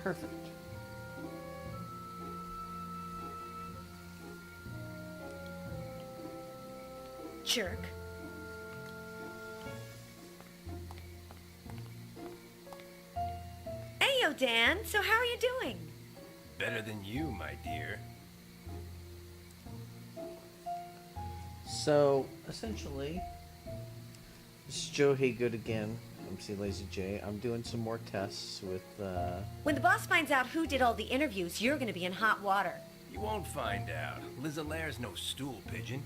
Perfect. Jerk. Heyo, Dan. So how are you doing? Better than you, my dear. So, essentially, this is Joe Haygood again, mclazyj. I'm doing some more tests with, When the boss finds out who did all the interviews, you're gonna be in hot water. You won't find out. Liz Alaire's no stool pigeon.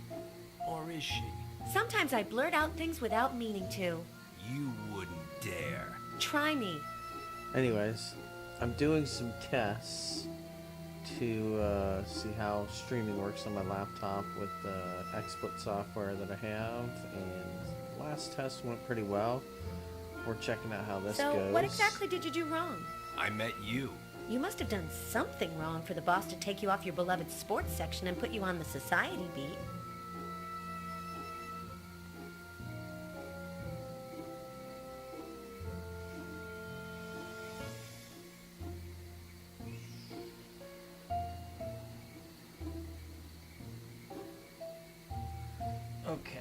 Or is she? Sometimes I blurt out things without meaning to. You wouldn't dare. Try me. Anyways, I'm doing some tests to see how streaming works on my laptop with the XSplit software that I have, and last test went pretty well. We're checking out how this So, goes. what exactly did you do wrong? I met you. You must have done something wrong for the boss to take you off your beloved sports section and put you on the society beat. Okay.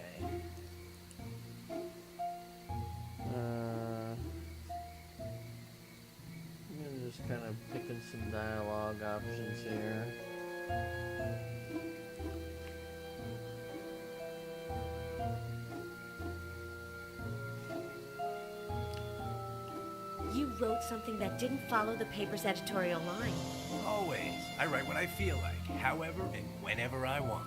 I'm just kind of picking some dialogue options here. You wrote something that didn't follow the paper's editorial line. Always. I write what I feel like, however and whenever I want.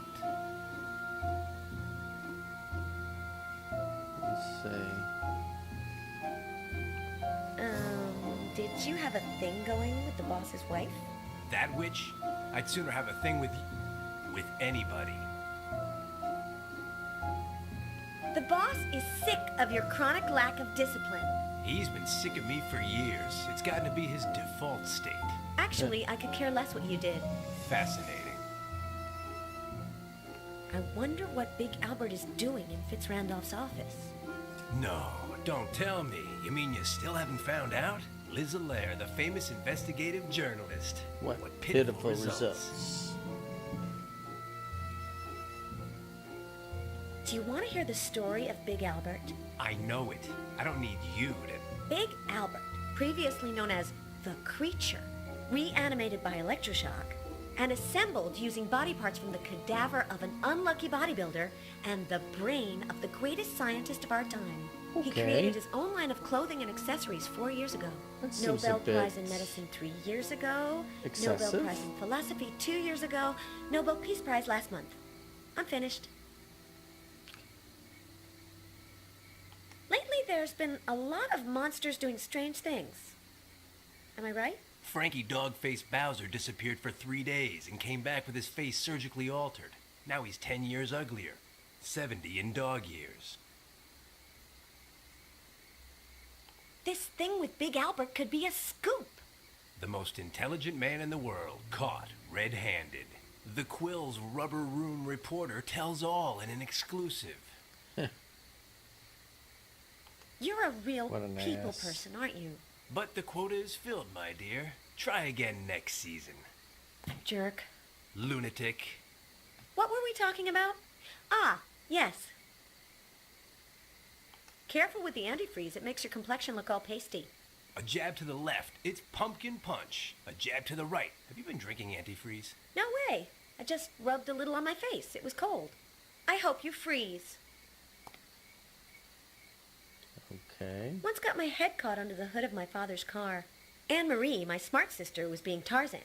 Let's see. Did you have a thing going with the boss's wife? That witch? I'd sooner have a thing with you. With anybody. The boss is sick of your chronic lack of discipline. He's been sick of me for years. It's gotten to be his default state. Actually, I could care less what you did. Fascinating. I wonder what Big Albert is doing in Fitzrandolph's office. No, don't tell me. You mean you still haven't found out? Liz Alaire, the famous investigative journalist. What pitiful results. Do you want to hear the story of Big Albert? I know it. I don't need you to... Big Albert, previously known as the Creature, reanimated by electroshock, and assembled using body parts from the cadaver of an unlucky bodybuilder and the brain of the greatest scientist of our time. He Okay. created his own line of clothing and accessories 4 years ago. That seems a Nobel bit Prize in Medicine 3 years ago. excessive. Nobel Prize in Philosophy 2 years ago. Nobel Peace Prize last month. I'm finished. Lately, there's been a lot of monsters doing strange things. Am I right? Frankie Dogface Bowser disappeared for 3 days and came back with his face surgically altered. Now he's 10 years uglier. 70 in dog years. This thing with Big Albert could be a scoop. The most intelligent man in the world, caught red-handed. The Quill's rubber room reporter tells all in an exclusive. You're a real What an people ass. person, aren't you? But the quota is filled, my dear. Try again next season. Jerk. Lunatic. What were we talking about? Ah, yes. Careful with the antifreeze. It makes your complexion look all pasty. A jab to the left, it's pumpkin punch. A jab to the right. Have you been drinking antifreeze? No way. I just rubbed a little on my face. It was cold. I hope you freeze. Okay. Once got my head caught under the hood of my father's car. Anne-Marie, my smart sister, was being Tarzan.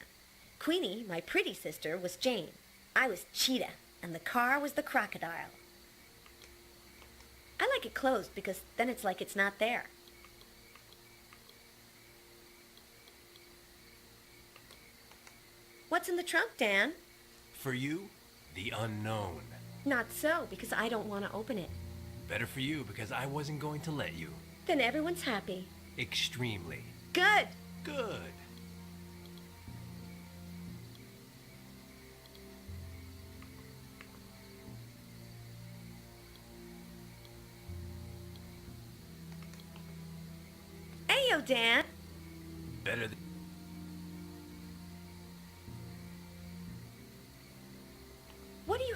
Queenie, my pretty sister, was Jane. I was Cheetah, and the car was the crocodile. I like it closed because then it's like it's not there. What's in the trunk, Dan? For you, the unknown. Not so, because I don't want to open it. Better for you because I wasn't going to let you. Then everyone's happy. Extremely. Good. Good. Ayo, Dan. Better than...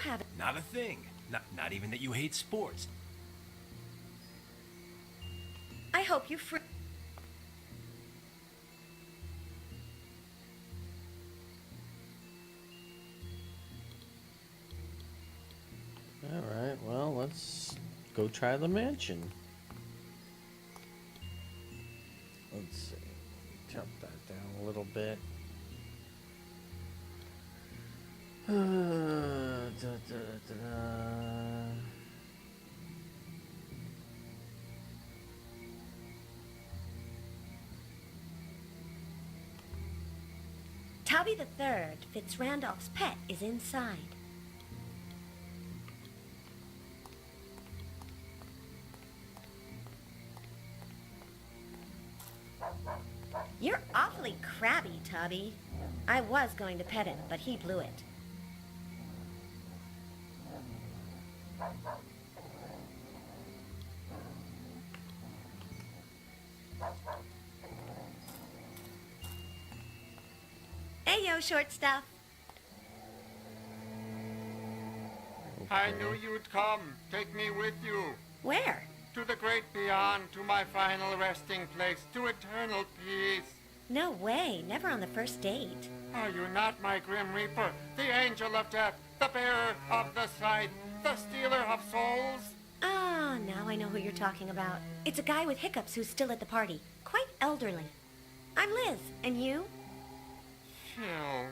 haven't. Not a thing. Not even that you hate sports. I hope you free. Alright, well, let's go try the mansion. Let's see. Jump that down a little bit. Da, da, da, da. Tubby the Third, Fitz Randolph's pet, is inside. You're awfully crabby, Tubby. I was going to pet him, but he blew it. Hey, yo, short stuff. I knew you'd come. Take me with you. Where? To the great beyond, to my final resting place, to eternal peace. No way. Never on the first date. Are you not my grim reaper, the angel of death, the bearer of the scythe, the stealer of souls? Ah, now I know who you're talking about. It's a guy with hiccups who's still at the party. Quite elderly. I'm Liz, and you? Phil,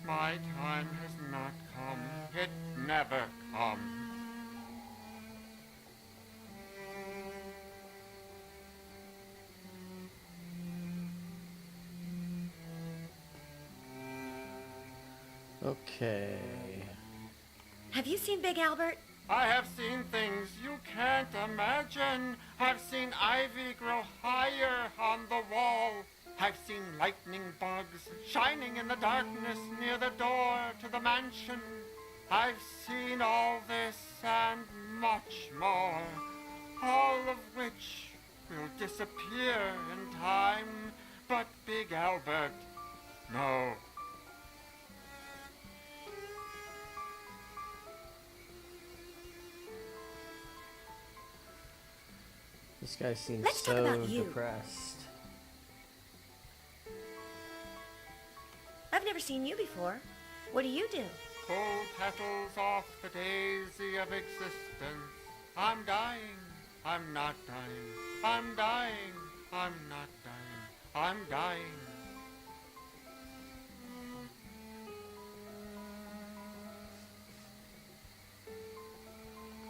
my time has not come. It never comes. Okay. Have you seen Big Albert? I have seen things you can't imagine. I've seen ivy grow higher on the wall. I've seen lightning bugs shining in the darkness near the door to the mansion. I've seen all this and much more, all of which will disappear in time. But Big Albert, no. This guy seems Let's talk so about you. depressed. I've never seen you before. What do you do? Pull petals off the daisy of existence. I'm dying. I'm not dying. I'm dying. I'm not dying. I'm dying.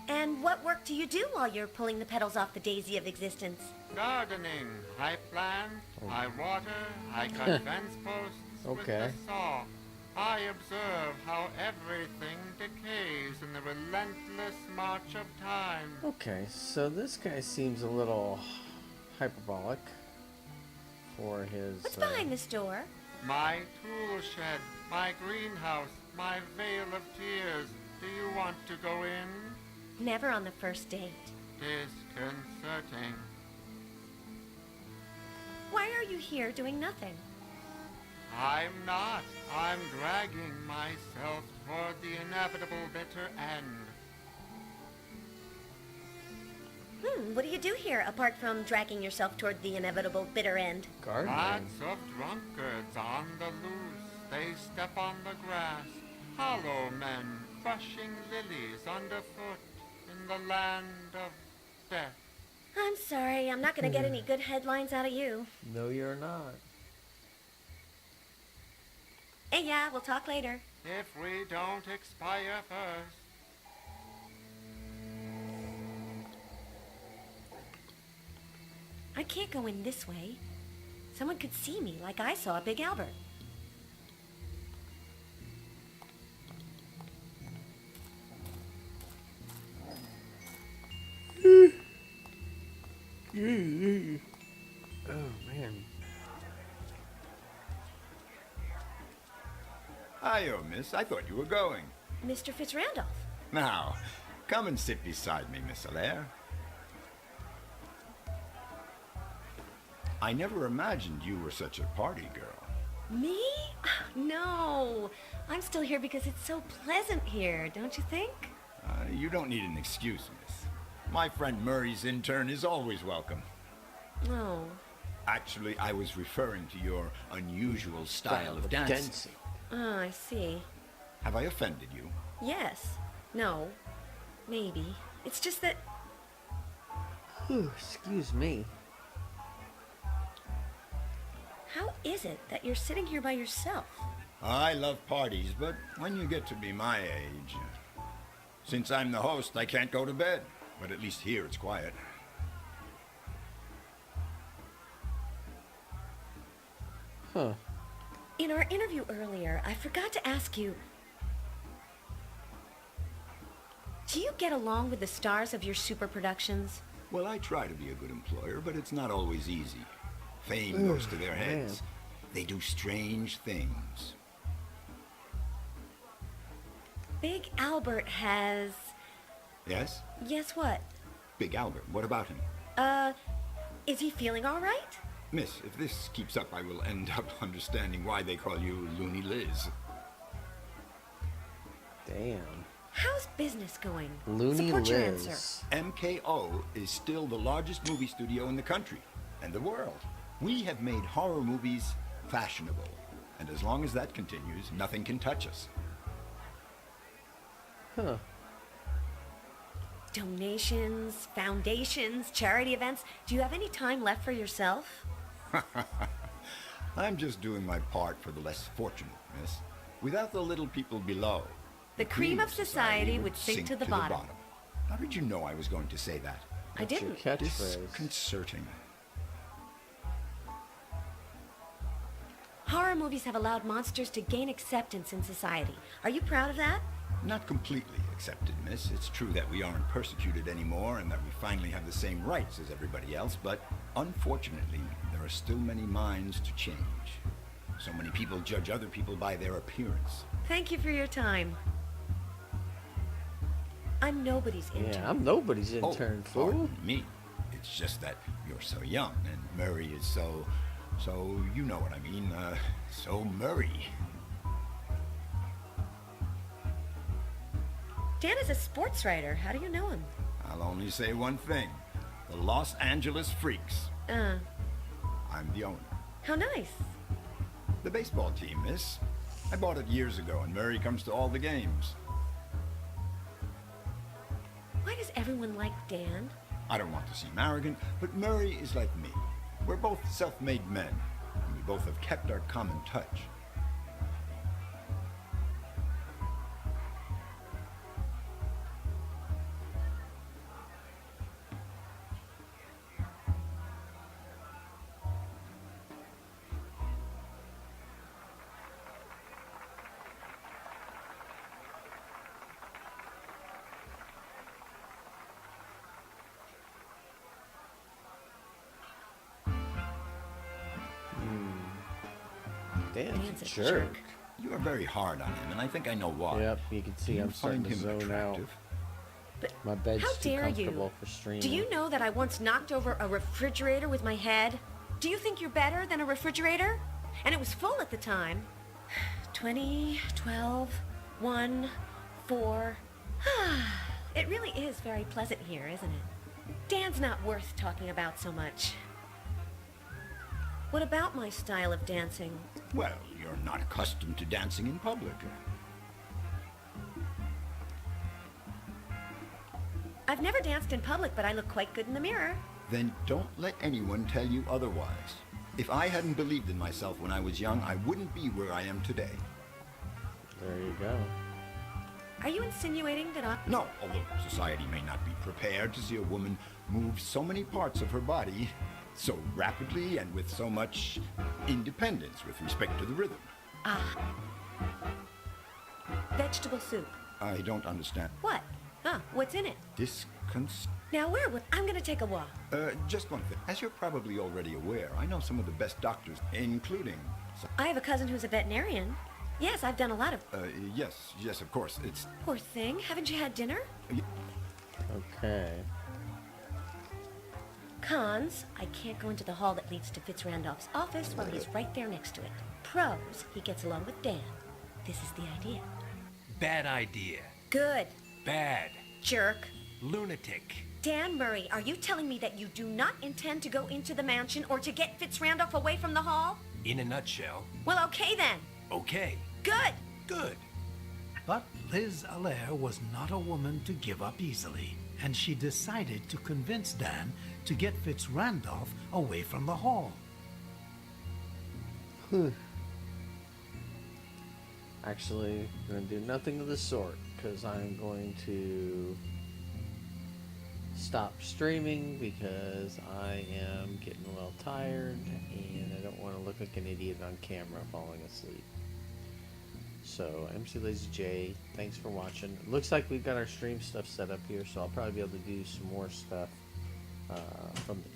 And what work do you do while you're pulling the petals off the daisy of existence? Gardening. I plant, I water, I cut fence posts with Okay. the saw. I observe how everything decays in the relentless march of time. Okay, so this guy seems a little hyperbolic for his... What's behind this door? My tool shed, my greenhouse, my veil of tears. Do you want to go in? Never on the first date. Disconcerting. Why are you here doing nothing? I'm not. I'm dragging myself toward the inevitable bitter end. What do you do here apart from dragging yourself toward the inevitable bitter end? gardening. Lots of drunkards on the loose. They step on the grass. Hollow men crushing lilies underfoot in the land of death. I'm sorry, I'm not gonna get any good headlines out of you. No, you're not. Hey, yeah, we'll talk later. If we don't expire first. I can't go in this way. Someone could see me like I saw Big Albert. Oh, man. Hi-yo, miss. I thought you were going. Mr. Fitzrandolph. Now, come and sit beside me, Miss Allaire. I never imagined you were such a party girl. Me? No. I'm still here because it's so pleasant here, don't you think? You don't need an excuse, miss. My friend Murray's intern is always welcome. Oh. Actually, I was referring to your unusual style of dancing. Oh, I see. Have I offended you? Yes. No. Maybe. It's just that... Whew, excuse me. How is it that you're sitting here by yourself? I love parties, but when you get to be my age... Since I'm the host, I can't go to bed. But at least here it's quiet. Huh. In our interview earlier, I forgot to ask you... Do you get along with the stars of your super productions? Well, I try to be a good employer, but it's not always easy. Fame goes to their heads. They do strange things. Big Albert has... Yes? Yes, what? Big Albert, what about him? Is he feeling all right? Miss, if this keeps up, I will end up understanding why they call you Loony Liz. Damn. How's business going? Loony Support your Liz. answer. MKO is still the largest movie studio in the country and the world. We have made horror movies fashionable. And as long as that continues, nothing can touch us. Huh. Donations, foundations, charity events. Do you have any time left for yourself? I'm just doing my part for the less fortunate, miss. Without the little people below, The cream of society would sink to the bottom. How did you know I was going to say that? I What's your didn't. catchphrase? Disconcerting. Horror movies have allowed monsters to gain acceptance in society. Are you proud of that? Not completely accepted, miss. It's true that we aren't persecuted anymore and that we finally have the same rights as everybody else, but unfortunately, there are still many minds to change. So many people judge other people by their appearance. Thank you for your time. I'm nobody's intern. Yeah, I'm nobody's intern, fool. Pardon me. It's just that you're so young and Murray is so you know what I mean, so Murray. Dan is a sports writer. How do you know him? I'll only say one thing. The Los Angeles Freaks. I'm the owner. How nice. The baseball team, miss. I bought it years ago, and Murray comes to all the games. Why does everyone like Dan? I don't want to seem arrogant, but Murray is like me. We're both self-made men, and we both have kept our common touch. Damn, Dan's a jerk. jerk. You are very hard on him, and I think I know why. Yep, you can see Do you I'm starting find to him zone attractive? But My bed's how too dare comfortable you? for streaming. Do you know that I once knocked over a refrigerator with my head? Do you think you're better than a refrigerator? And it was full at the time. 20, 12, 1, 4. It really is very pleasant here, isn't it? Dan's not worth talking about so much. What about my style of dancing? Well, you're not accustomed to dancing in public. I've never danced in public, but I look quite good in the mirror. Then don't let anyone tell you otherwise. If I hadn't believed in myself when I was young, I wouldn't be where I am today. There you go. Are you insinuating that I... No, although society may not be prepared to see a woman move so many parts of her body so rapidly and with so much independence with respect to the rhythm. Vegetable soup. I don't understand. What? What's in it? Now where would... I'm gonna take a walk. Just one thing. As you're probably already aware, I know some of the best doctors, including... I have a cousin who's a veterinarian. Yes, I've done a lot of... Yes, of course. It's... Poor thing. Haven't you had dinner? Okay. Cons, I can't go into the hall that leads to Fitz Randolph's office while he's right there next to it. Pros, he gets along with Dan. This is the idea. Bad idea. Good. Bad. Jerk. Lunatic. Dan Murray, are you telling me that you do not intend to go into the mansion or to get Fitz Randolph away from the hall? In a nutshell. Well, okay then. Okay. Good. Good. But Liz Allaire was not a woman to give up easily, and she decided to convince Dan to get Fitz Randolph away from the hall. Actually, I'm going to do nothing of the sort, because I'm going to stop streaming because I am getting a little tired and I don't want to look like an idiot on camera falling asleep. So, mclazyj, thanks for watching. It looks like we've got our stream stuff set up here, so I'll probably be able to do some more stuff from the